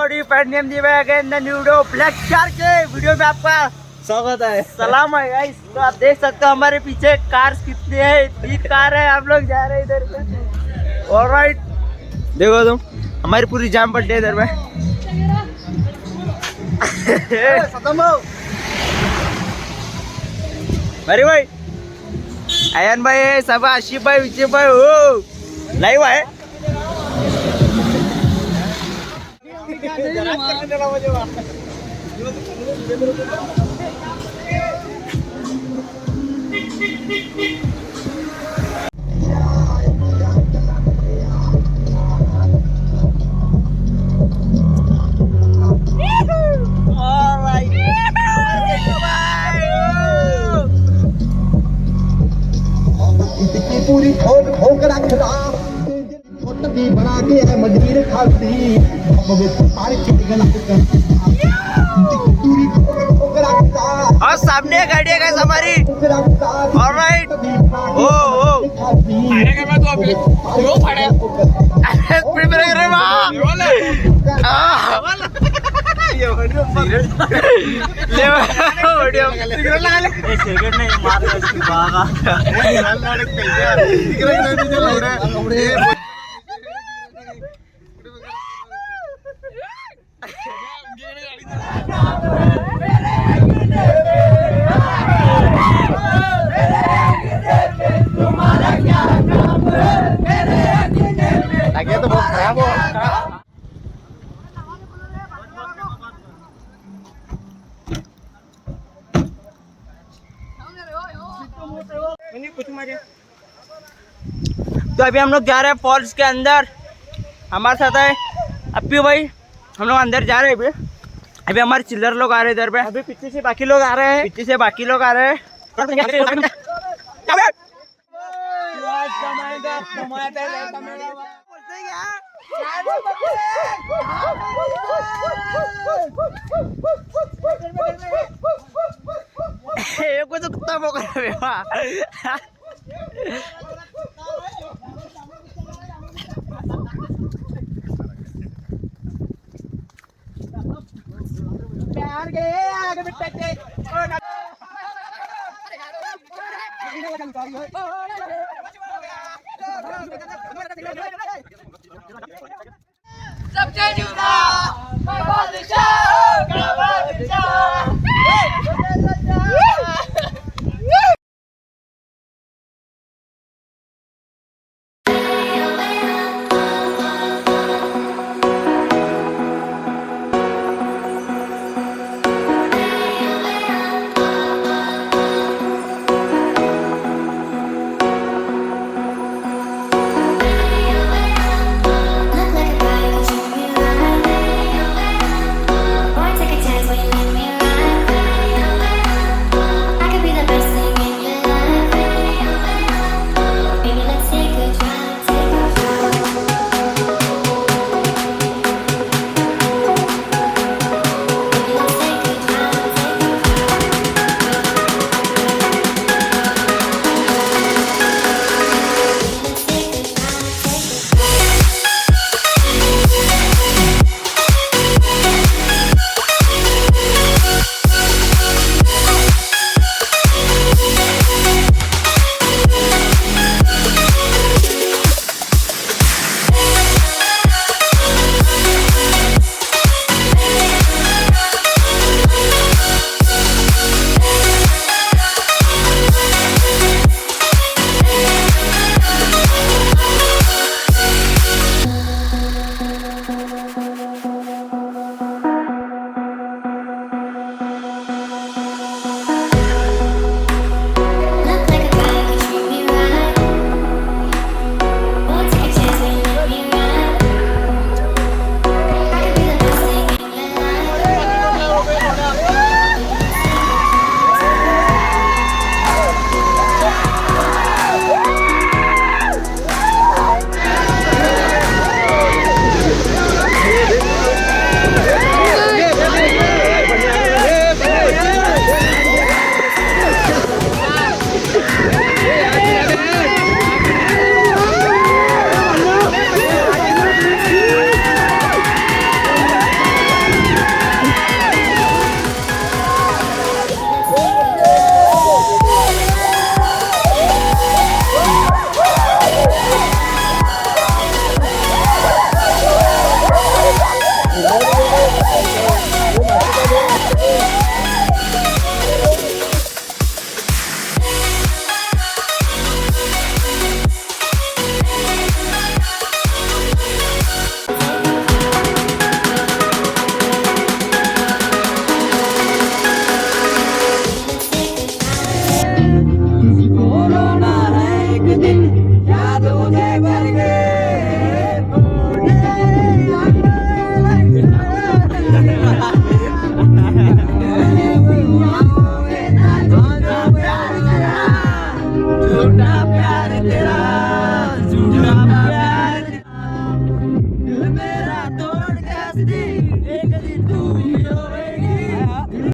हौडी पैंडियम जी में again the new video black shark के video में आपका स्वागत है। सलाम है गाइस। तो आप देख सकते हो हमारे पीछे कार्स कितनी है, 3 कार है। हम लोग जा रहे हैं इधर पे। ऑलराइट, देखो तुम हमारी पूरी जाम पट्टी है इधर में। अरे भाई अयन भाई, सब आशिफ भाई, विजय भाई हो लाइव है। पूरी ठोक ठोक रखदा छोटी बना के है मडीर खाती पार चिट गला पूरी ठोक ठोक रखदा। और सामने गाड़ी है गाइस हमारी। ऑलराइट, ओ अरे के मैं तो अभी यो फाड़े अरे प्रिपेयर कर रहा ये वीडियो ले वीडियो सिगरेट लगा ले। सिगरेट नहीं मार इसकी बागा लाल लाल कैसे यार सिगरेट नहीं जो लौड़े तुम्हारा क्या काम लगे तो बहुत खराब हो। तो अभी हम लोग जा रहे हैं फॉल्स के अंदर। हमारे साथ है अप्पी भाई। हम लोग अंदर जा रहे हैं अभी हमारे चिल्लर लोग आ रहे हैं इधर पे। अभी पीछे से बाकी लोग आ रहे हैं, पीछे से बाकी लोग आ रहे हैं। कुछ कुत्ता मोक प्यार के आगे बिट्टे के सबसे जुदा